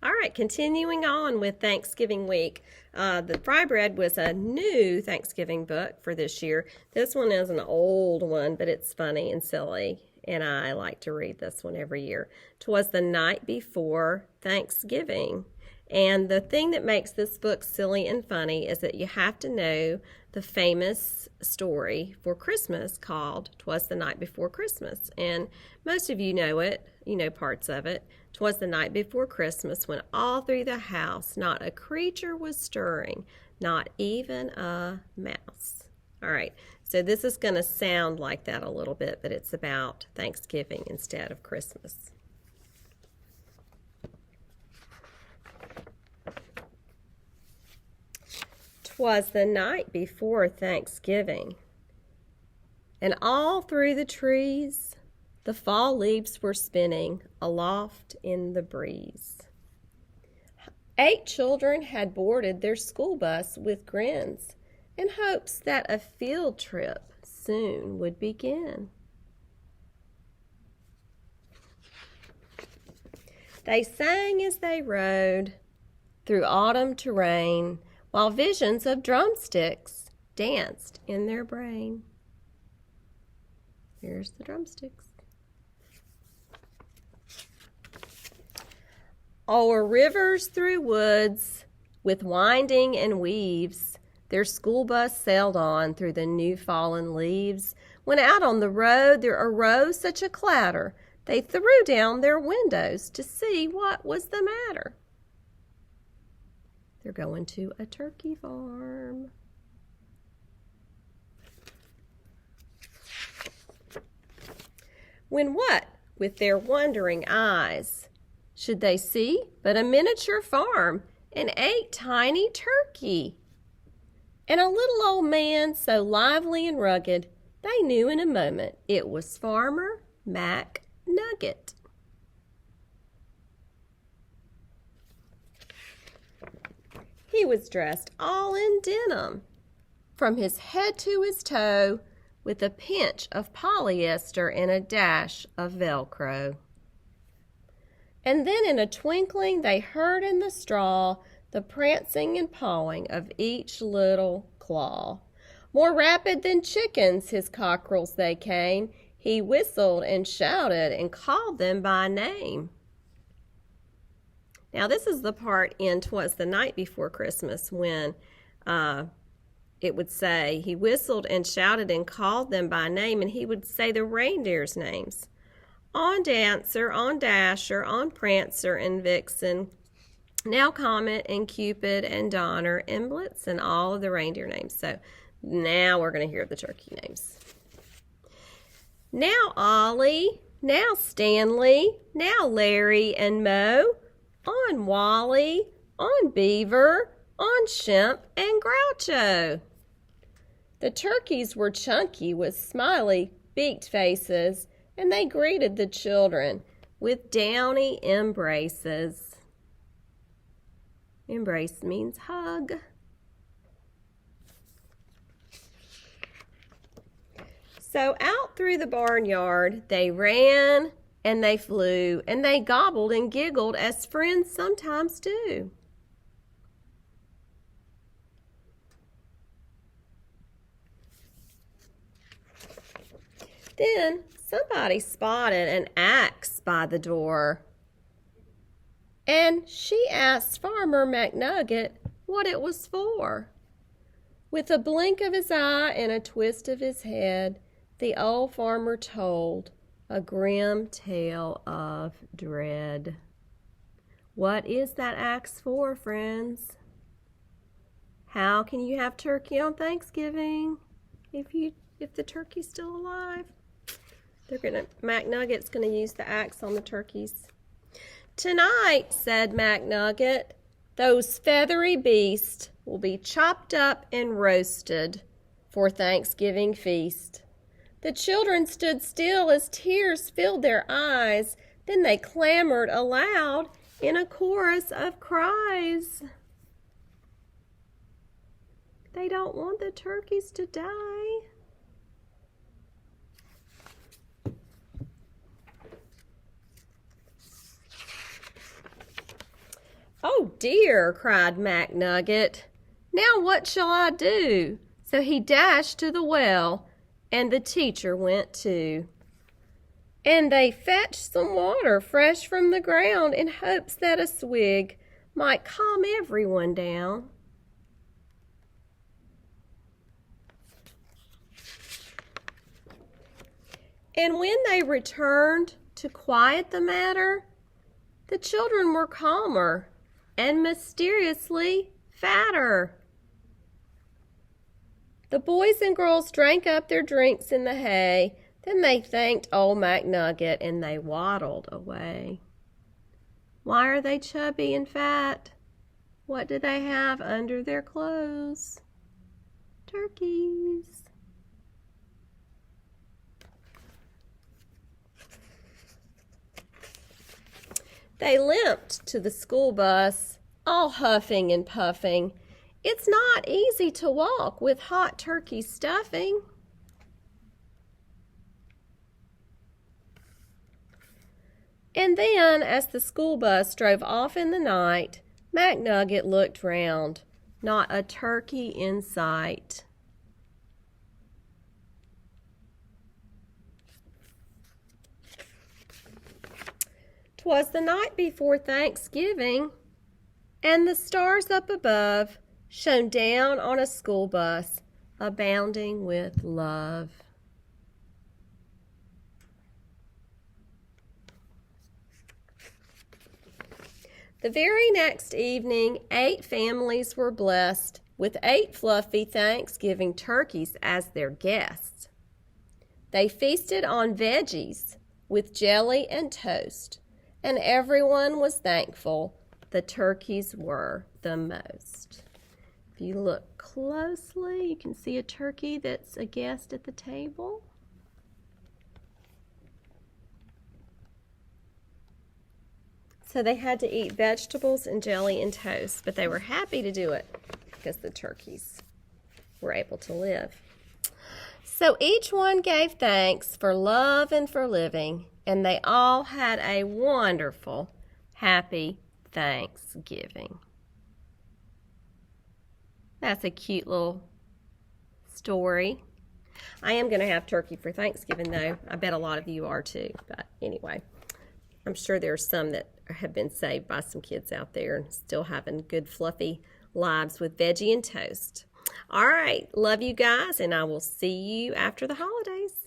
All right, continuing on with Thanksgiving week. The Fry Bread was a new Thanksgiving book for this year. This one is an old one, but it's funny and silly, and I like to read this one every year. Twas the Night Before Thanksgiving. And the thing that makes this book silly and funny is that you have to know the famous story for Christmas called Twas the Night Before Christmas. And most of you know it, you know parts of it. 'Twas the night before Christmas when all through the house not a creature was stirring, not even a mouse. All right, so this is going to sound like that a little bit, but it's about Thanksgiving instead of Christmas. Twas the night before Thanksgiving, and all through the trees the fall leaves were spinning aloft in the breeze. 8 children had boarded their school bus with grins in hopes that a field trip soon would begin. They sang as they rode through autumn to rain, while visions of drumsticks danced in their brain. Here's the drumsticks. O'er rivers, through woods, with winding and weaves, their school bus sailed on through the new fallen leaves. When out on the road there arose such a clatter, they threw down their windows to see what was the matter. They're going to a turkey farm. When what, with their wondering eyes, should they see but a miniature farm and 8 tiny turkey? And a little old man so lively and rugged, they knew in a moment it was Farmer Mac Nugget. He was dressed all in denim, from his head to his toe, with a pinch of polyester and a dash of Velcro. And then in a twinkling they heard in the straw the prancing and pawing of each little claw. More rapid than chickens his cockerels they came. He whistled and shouted and called them by name. Now this is the part in 'Twas the Night Before Christmas when it would say he whistled and shouted and called them by name, and he would say the reindeer's names. On Dancer, on Dasher, on Prancer and Vixen, now Comet and Cupid and Donner and Blitzen, all of the reindeer names. So now we're going to hear the turkey names. Now Ollie, now Stanley, now Larry and Moe, on Wally, on Beaver, on Shemp and Groucho. The turkeys were chunky with smiley, beaked faces, and they greeted the children with downy embraces. Embrace means hug. So out through the barnyard they ran and they flew and they gobbled and giggled as friends sometimes do. Then somebody spotted an axe by the door, and she asked Farmer McNugget what it was for. With a blink of his eye and a twist of his head, the old farmer told a grim tale of dread. What is that axe for, friends? How can you have turkey on Thanksgiving if the turkey's still alive? McNugget's gonna use the axe on the turkeys. Tonight, said McNugget, those feathery beasts will be chopped up and roasted for Thanksgiving feast. The children stood still as tears filled their eyes. Then they clamored aloud in a chorus of cries. They don't want the turkeys to die. "Oh dear," cried McNugget. "Now what shall I do?" So he dashed to the well, and the teacher went too. And they fetched some water fresh from the ground in hopes that a swig might calm everyone down. And when they returned to quiet the matter, the children were calmer and mysteriously fatter. The boys and girls drank up their drinks in the hay. Then they thanked old McNugget and they waddled away. Why are they chubby and fat? What do they have under their clothes? Turkeys. They limped to the school bus, all huffing and puffing. It's not easy to walk with hot turkey stuffing. And then, as the school bus drove off in the night, McNugget looked round. Not a turkey in sight. "'Twas the night before Thanksgiving, and the stars up above shone down on a school bus abounding with love." The very next evening, 8 families were blessed with 8 fluffy Thanksgiving turkeys as their guests. They feasted on veggies with jelly and toast, and everyone was thankful the turkeys were the most. If you look closely, you can see a turkey that's a guest at the table. So they had to eat vegetables and jelly and toast, but they were happy to do it because the turkeys were able to live. So each one gave thanks for love and for living, and they all had a wonderful, happy Thanksgiving. That's a cute little story. I am going to have turkey for Thanksgiving, though. I bet a lot of you are too. But anyway, I'm sure there's some that have been saved by some kids out there and still having good fluffy lives with veggie and toast. All right, love you guys, and I will see you after the holidays.